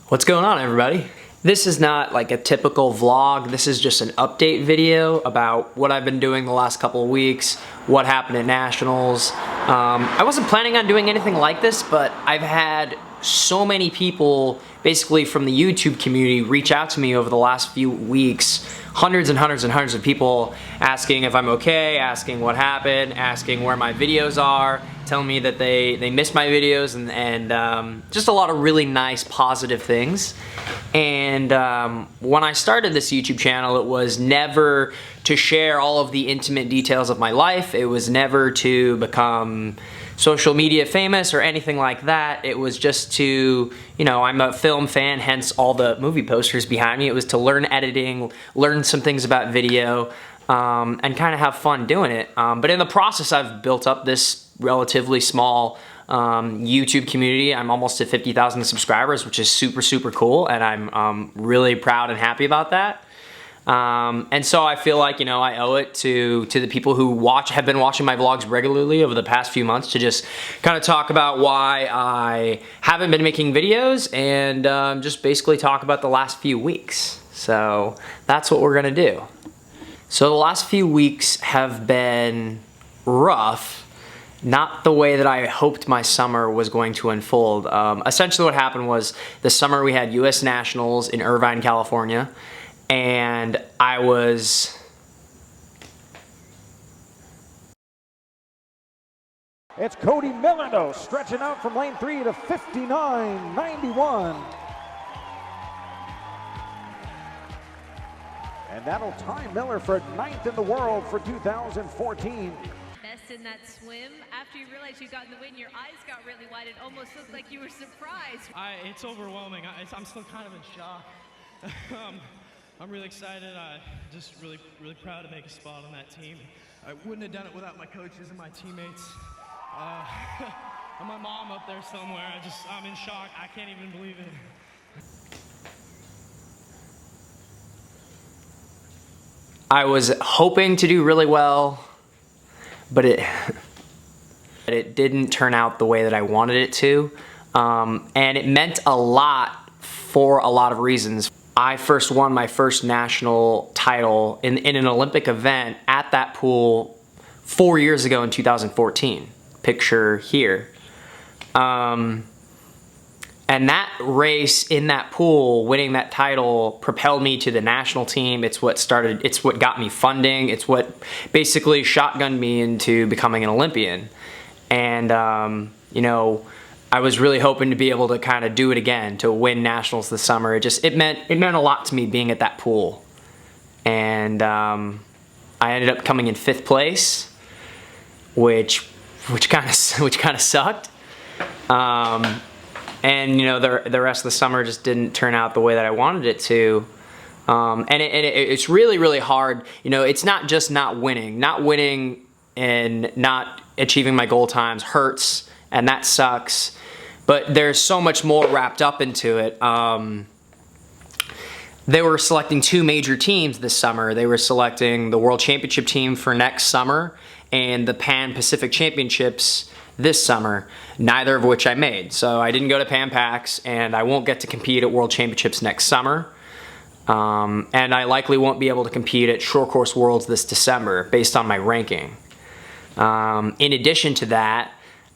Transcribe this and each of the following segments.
What's going on, everybody? This is not like a typical vlog. This is just an update video about what I've been doing the last couple of weeks, what happened at Nationals. I wasn't planning on doing anything like this, but I've had so many people basically from the YouTube community reach out to me over the last few weeks. Hundreds and hundreds and hundreds of people asking if I'm okay, asking what happened, asking where my videos are, telling me that they miss my videos, and just a lot of really nice positive things. And when I started this YouTube channel, it was never to share all of the intimate details of my life. It was never to become social media famous or anything like that. It was just to, you know, I'm a film fan, hence all the movie posters behind me. It was to learn editing, learn some things about video, and kind of have fun doing it. But in the process, I've built up this relatively small YouTube community. I'm almost at 50,000 subscribers, which is super, super cool, and I'm really proud and happy about that. And so I feel like, you know, I owe it to the people who have been watching my vlogs regularly over the past few months to just kind of talk about why I haven't been making videos and just basically talk about the last few weeks. So that's what we're gonna do. So the last few weeks have been rough. Not the way that I hoped my summer was going to unfold. Essentially what happened was this summer we had US Nationals in Irvine, California, and I was... It's Cody Miller, though, stretching out from lane 3 to 59.91. And that'll tie Miller for 9th in the world for 2014. Best in that swim. After you realized you got in the wind, your eyes got really wide. It almost looked like you were surprised. It's overwhelming. I'm still kind of in shock. I'm really excited. Just really proud to make a spot on that team. I wouldn't have done it without my coaches and my teammates. And my mom up there somewhere. I'm in shock. I can't even believe it. I was hoping to do really well, but it didn't turn out the way that I wanted it to. And it meant a lot for a lot of reasons. I first won my first national title in an Olympic event at that pool 4 years ago in 2014. Picture here. And that race in that pool, winning that title, propelled me to the national team. It's what got me funding. It's what basically shotgunned me into becoming an Olympian. And, you know, I was really hoping to be able to kind of do it again, to win nationals this summer. It meant a lot to me being at that pool. And I ended up coming in 5th place, which kind of sucked. And you know, the rest of the summer just didn't turn out the way that I wanted it to. And it's really, really hard. You know, it's not just not winning. Not winning and not achieving my goal times hurts, and that sucks. But there's so much more wrapped up into it. They were selecting 2 major teams this summer. They were selecting the World Championship team for next summer and the Pan Pacific Championships this summer, neither of which I made. So I didn't go to Pan Pacs, and I won't get to compete at World Championships next summer. And I likely won't be able to compete at Short Course Worlds this December based on my ranking. In addition to that,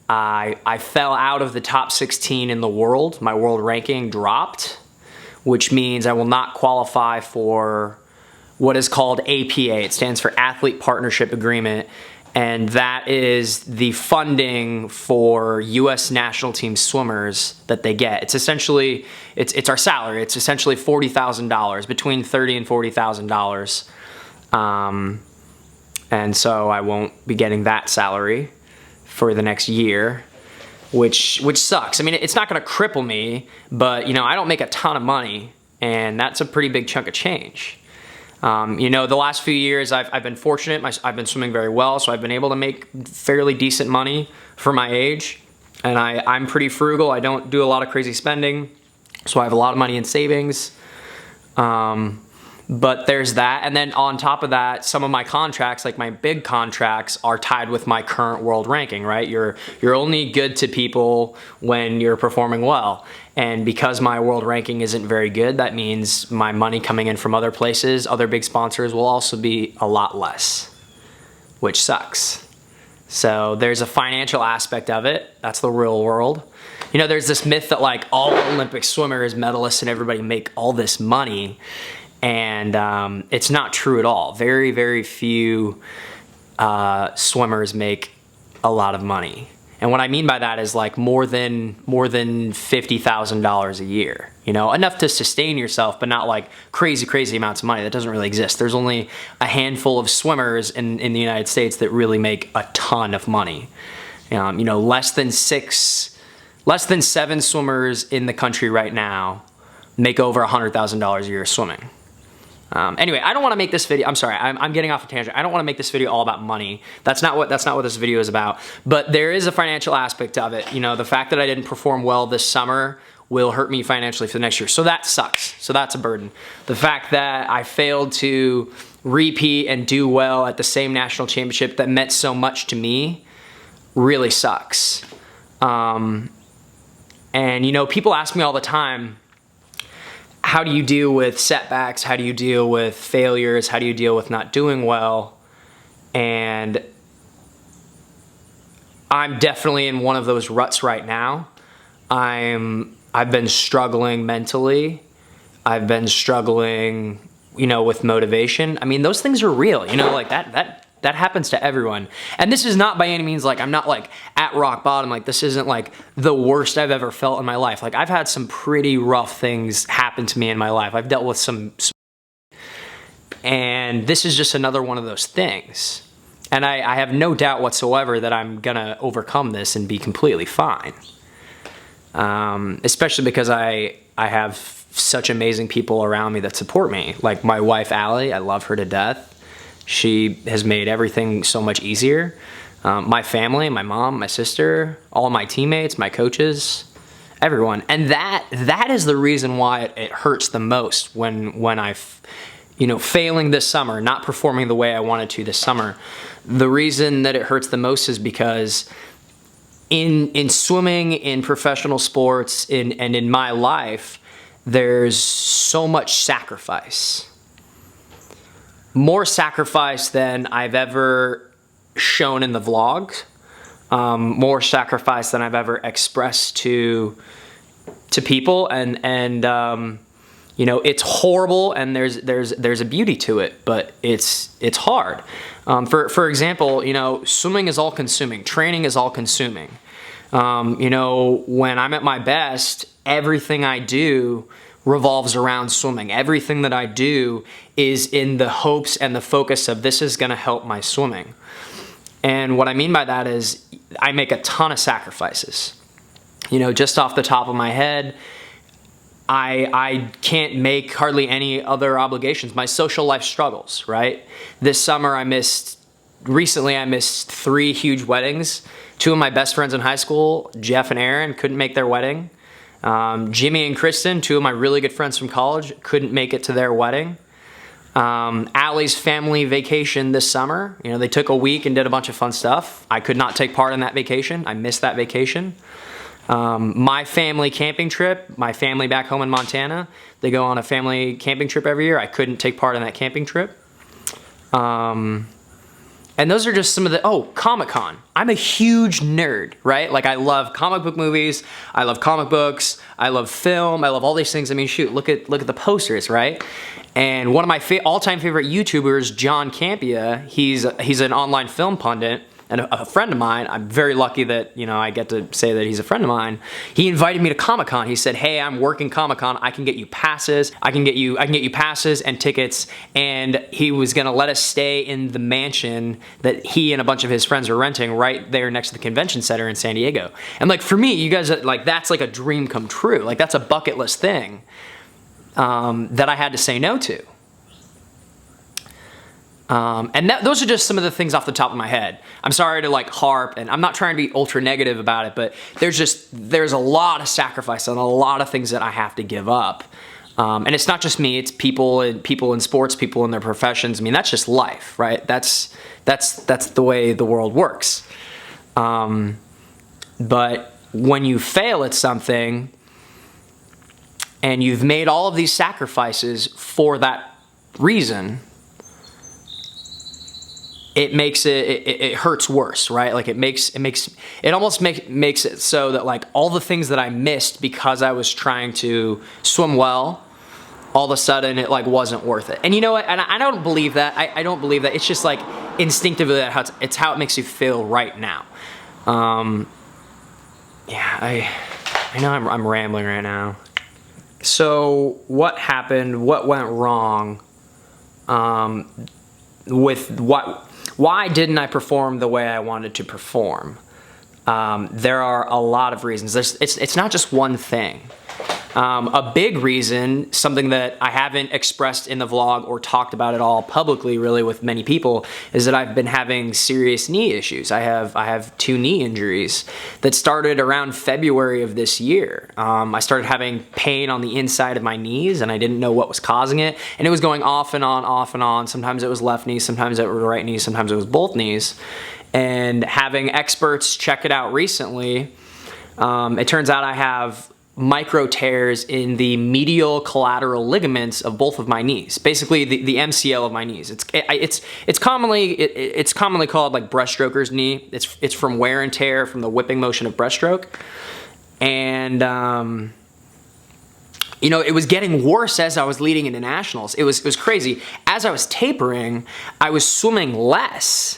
I fell out of the top 16 in the world. My world ranking dropped, which means I will not qualify for what is called APA. It stands for Athlete Partnership Agreement, and that is the funding for U.S. national team swimmers that they get. It's essentially, it's our salary. It's essentially $40,000, between $30,000 and $40,000. And so I won't be getting that salary for the next year, which sucks. I mean, it's not gonna cripple me, but you know, I don't make a ton of money, and that's a pretty big chunk of change. You know, the last few years I've been fortunate. I've been swimming very well, so I've been able to make fairly decent money for my age. And I'm pretty frugal. I don't do a lot of crazy spending, so I have a lot of money in savings. But there's that, and then on top of that, some of my contracts, like my big contracts, are tied with my current world ranking, right? You're only good to people when you're performing well. And because my world ranking isn't very good, that means my money coming in from other places, other big sponsors, will also be a lot less, which sucks. So there's a financial aspect of it. That's the real world. You know, there's this myth that like all Olympic swimmers, medalists, and everybody make all this money. And it's not true at all. Very, very few swimmers make a lot of money. And what I mean by that is like more than $50,000 a year. You know, enough to sustain yourself, but not like crazy amounts of money. That doesn't really exist. There's only a handful of swimmers in the United States that really make a ton of money. You know, less than 7 swimmers in the country right now make over $100,000 a year swimming. Anyway, I don't want to make this video. I'm sorry, I'm getting off a tangent. I don't want to make this video all about money. That's not what this video is about. But there is a financial aspect of it. You know, the fact that I didn't perform well this summer will hurt me financially for the next year. So that sucks. So that's a burden. The fact that I failed to repeat and do well at the same national championship that meant so much to me really sucks. And you know, people ask me all the time, how do you deal with setbacks? How do you deal with failures? How do you deal with not doing well? And I'm definitely in one of those ruts right now. I've been struggling mentally. I've been struggling, you know, with motivation. I mean, those things are real, you know, like that happens to everyone. And this is not by any means like, I'm not like at rock bottom. Like this isn't like the worst I've ever felt in my life. Like I've had some pretty rough things happen to me in my life. I've dealt with some and this is just another one of those things. And I have no doubt whatsoever that I'm gonna overcome this and be completely fine. Especially because I have such amazing people around me that support me. Like my wife, Allie, I love her to death. She has made everything so much easier. My family, my mom, my sister, all my teammates, my coaches, everyone. And that is the reason why it hurts the most when you know, failing this summer, not performing the way I wanted to this summer. The reason that it hurts the most is because in swimming, in professional sports, and in my life, there's so much sacrifice. More sacrifice than I've ever shown in the vlogs. More sacrifice than I've ever expressed to people, and you know, it's horrible, and there's a beauty to it, but it's hard. For example, you know, swimming is all consuming. Training is all consuming. You know, when I'm at my best, everything I do revolves around swimming. Everything that I do is in the hopes and the focus of this is going to help my swimming. And what I mean by that is I make a ton of sacrifices. You know, just off the top of my head, I can't make hardly any other obligations. My social life struggles, right? This summer recently I missed 3 huge weddings. 2 of my best friends in high school, Jeff and Aaron, couldn't make their wedding. Jimmy and Kristen, 2 of my really good friends from college, couldn't make it to their wedding. Allie's family vacation this summer, you know, they took a week and did a bunch of fun stuff. I could not take part in that vacation. I missed that vacation. My family camping trip, my family back home in Montana, they go on a family camping trip every year. I couldn't take part in that camping trip. And those are just some of the, Comic-Con. I'm a huge nerd, right? Like I love comic book movies, I love comic books, I love film, I love all these things. I mean, shoot, look at the posters, right? And one of my all-time favorite YouTubers, John Campia, he's an online film pundit and a friend of mine. I'm very lucky that, you know, I get to say that he's a friend of mine. He invited me to Comic-Con. He said, "Hey, I'm working Comic-Con. I can get you passes. I can get you passes and tickets." And he was gonna let us stay in the mansion that he and a bunch of his friends were renting right there next to the convention center in San Diego. And like for me, you guys, like that's like a dream come true. Like that's a bucket list thing that I had to say no to. And those are just some of the things off the top of my head. I'm sorry to like harp, and I'm not trying to be ultra negative about it, but there's a lot of sacrifice and a lot of things that I have to give up. And it's not just me, it's people in sports, people in their professions. I mean, that's just life, right? That's the way the world works. But when you fail at something and you've made all of these sacrifices for that reason, it hurts worse, right? Like it almost makes it so that like all the things that I missed because I was trying to swim well, all of a sudden it like wasn't worth it. And you know what? And I don't believe that. I don't believe that. It's just like instinctively it's how it makes you feel right now. Yeah, I know I'm rambling right now. So what happened? What went wrong? Why didn't I perform the way I wanted to perform? There are a lot of reasons. It's not just one thing. A big reason, something that I haven't expressed in the vlog or talked about at all publicly really with many people, is that I've been having serious knee issues. I have 2 knee injuries that started around February of this year. I started having pain on the inside of my knees and I didn't know what was causing it. And it was going off and on, off and on. Sometimes it was left knee, sometimes it was right knee, sometimes it was both knees. And having experts check it out recently, it turns out I have micro tears in the medial collateral ligaments of both of my knees, basically the MCL of my knees. It's commonly called like breaststroker's knee. It's from wear and tear from the whipping motion of breaststroke, and you know, it was getting worse as I was leading into nationals. It was crazy. As I was tapering, I was swimming less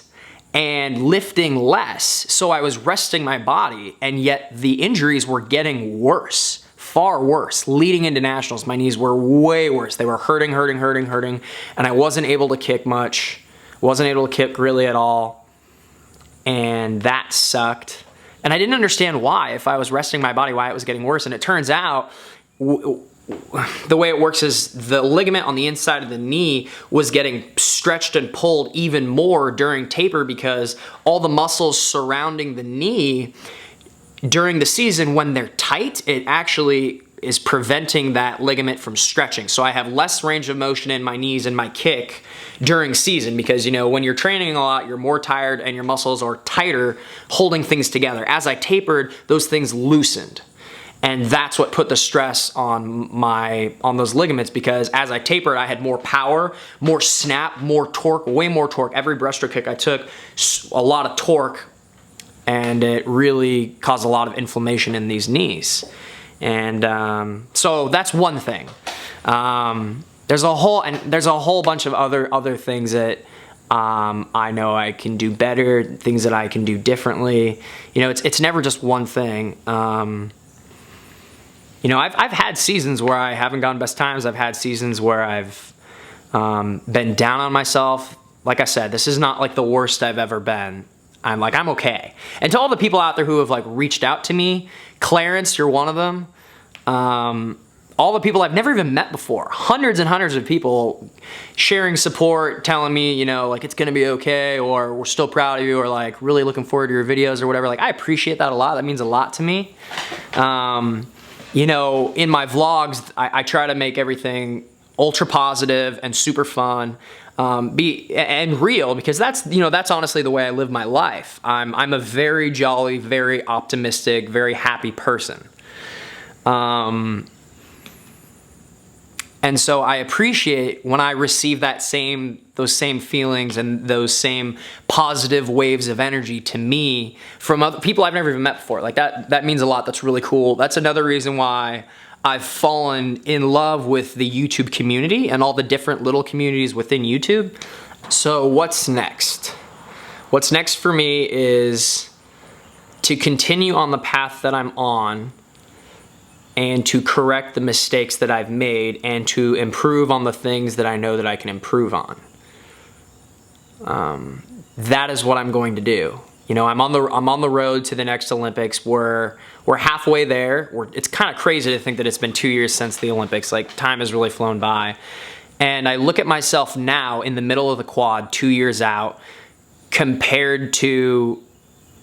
and lifting less, so I was resting my body, and yet the injuries were getting worse, far worse. Leading into nationals, my knees were way worse. They were hurting, and I wasn't able to kick much, wasn't able to kick really at all, and that sucked. And I didn't understand why, if I was resting my body, why it was getting worse, and it turns out the way it works is the ligament on the inside of the knee was getting stretched and pulled even more during taper because all the muscles surrounding the knee during the season, when they're tight, it actually is preventing that ligament from stretching. So I have less range of motion in my knees and my kick during season because, you know, when you're training a lot, you're more tired and your muscles are tighter holding things together. As I tapered, those things loosened. And that's what put the stress on those ligaments, because as I tapered, I had more power, more snap, more torque, way more torque. Every breaststroke kick I took, a lot of torque, and it really caused a lot of inflammation in these knees. And so that's one thing. There's a whole bunch of other things that I know I can do better, things that I can do differently. You know, it's never just one thing. You know, I've had seasons where I haven't gone best times. I've had seasons where I've been down on myself. Like I said, this is not like the worst I've ever been. I'm okay. And to all the people out there who have like reached out to me, Clarence, you're one of them. All the people I've never even met before, hundreds and hundreds of people sharing support, telling me, you know, like it's gonna be okay, or we're still proud of you, or like really looking forward to your videos or whatever. Like I appreciate that a lot. That means a lot to me. You know, in my vlogs, I try to make everything ultra positive and super fun, and real, because that's, you know, that's honestly the way I live my life. I'm a very jolly, very optimistic, very happy person. And so I appreciate when I receive those same feelings and those same positive waves of energy to me from other people I've never even met before. Like that means a lot. That's really cool. That's another reason why I've fallen in love with the YouTube community and all the different little communities within YouTube. So what's next? What's next for me is to continue on the path that I'm on, and to correct the mistakes that I've made, and to improve on the things that I know that I can improve on. That is what I'm going to do. You know, I'm on the road to the next Olympics. We're halfway there. It's kind of crazy to think that it's been 2 years since the Olympics. Like, time has really flown by. And I look at myself now in the middle of the quad, 2 years out, compared to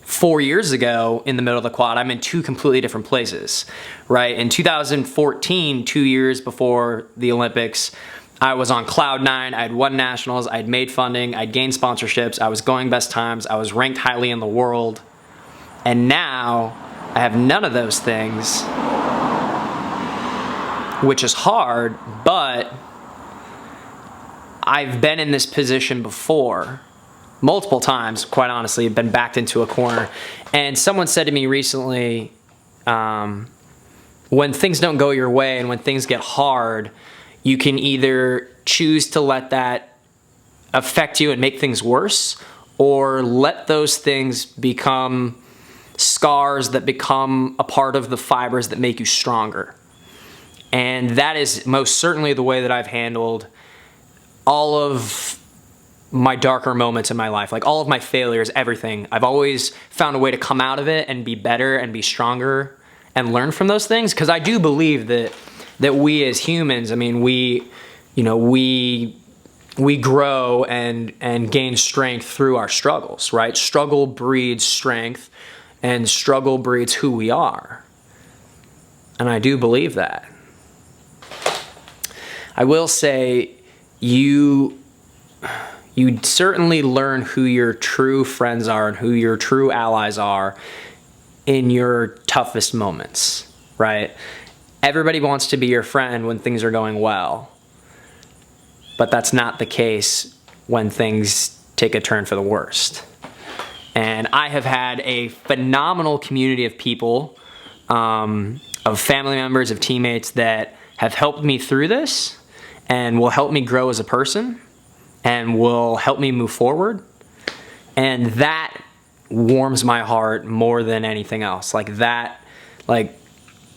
4 years ago in the middle of the quad, I'm in two completely different places, right? In 2014, 2 years before the Olympics, I was on cloud nine. I had won nationals, I'd made funding, I'd gained sponsorships, I was going best times, I was ranked highly in the world. And now I have none of those things, which is hard, but I've been in this position before, multiple times, quite honestly, been backed into a corner. And someone said to me recently, when things don't go your way and when things get hard, you can either choose to let that affect you and make things worse, or let those things become scars that become a part of the fibers that make you stronger. And that is most certainly the way that I've handled all of my darker moments in my life, like all of my failures, everything. I've always found a way to come out of it and be better and be stronger and learn from those things, because I do believe that we as humans, I mean, we grow and gain strength through our struggles, right? Struggle breeds strength, and struggle breeds who we are. And I do believe that. I will say, you certainly learn who your true friends are and who your true allies are in your toughest moments, right? Everybody wants to be your friend when things are going well, but that's not the case when things take a turn for the worst. And I have had a phenomenal community of people, of family members, of teammates that have helped me through this and will help me grow as a person and will help me move forward. And that warms my heart more than anything else.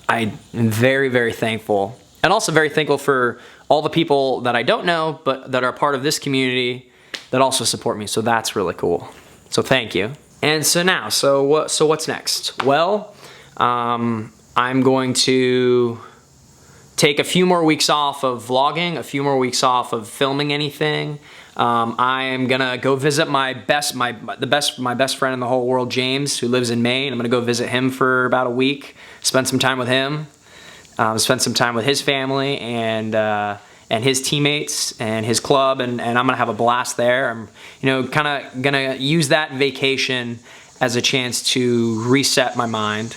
I'm very, very thankful, and also very thankful for all the people that I don't know, but that are part of this community that also support me. So that's really cool. So thank you. And so what's next? Well, I'm going to take a few more weeks off of vlogging, a few more weeks off of filming anything. I am gonna go visit my best friend in the whole world, James, who lives in Maine. I'm gonna go visit him for about a week, spend some time with him, spend some time with his family and his teammates and his club, and I'm gonna have a blast there. I'm, kind of gonna use that vacation as a chance to reset my mind,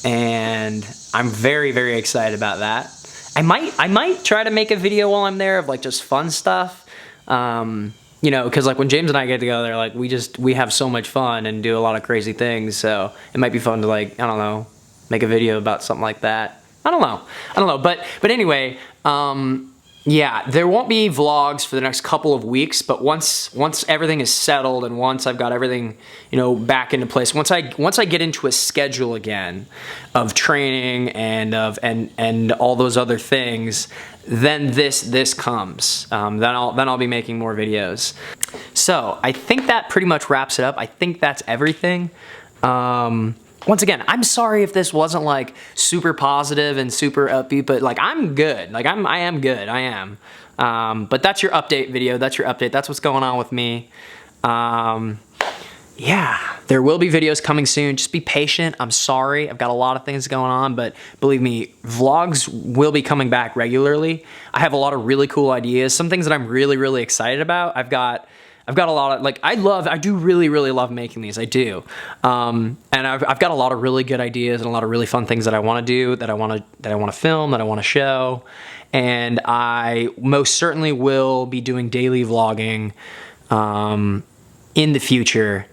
and I'm very, very excited about that. I might try to make a video while I'm there of like just fun stuff. Because like when James and I get together, like we have so much fun and do a lot of crazy things. So it might be fun to, like, I don't know, make a video about something like that. I don't know. But anyway, yeah, there won't be vlogs for the next couple of weeks, but once everything is settled and once I've got everything, back into place, once I get into a schedule again of training and all those other things, then this comes. Then I'll be making more videos. So I think that pretty much wraps it up. I think that's everything. Once again, I'm sorry if this wasn't like super positive and super upbeat, but like I'm good. Like I am good. I am. But that's your update video. That's your update. That's what's going on with me. Yeah, there will be videos coming soon. Just be patient. I'm sorry. I've got a lot of things going on, but believe me, vlogs will be coming back regularly. I have a lot of really cool ideas. Some things that I'm really, really excited about. I've got a lot of, like, I do really, really love making these. I do. And I've got a lot of really good ideas and a lot of really fun things that I want to do, that I want to film, that I want to show. And I most certainly will be doing daily vlogging in the future.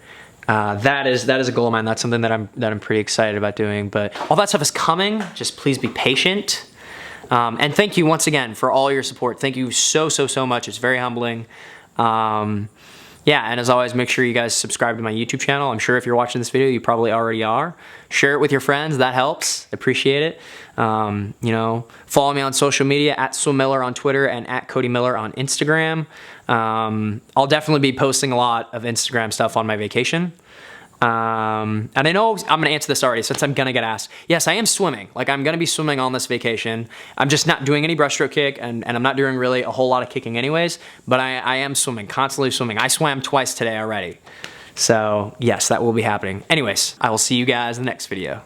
That is a goal of mine. That's something that I'm pretty excited about doing. But all that stuff is coming. Just please be patient. And thank you once again for all your support. Thank you so much. It's very humbling. Yeah, and as always, make sure you guys subscribe to my YouTube channel. I'm sure if you're watching this video, you probably already are. Share it with your friends. That helps. Appreciate it. Follow me on social media, @SwimMiller on Twitter and @Cody Miller on Instagram. I'll definitely be posting a lot of Instagram stuff on my vacation. And I know I'm going to answer this already since I'm going to get asked. Yes, I am swimming. Like, I'm going to be swimming on this vacation. I'm just not doing any breaststroke kick, and I'm not doing really a whole lot of kicking anyways, but I am swimming, constantly swimming. I swam twice today already. So yes, that will be happening. Anyways, I will see you guys in the next video.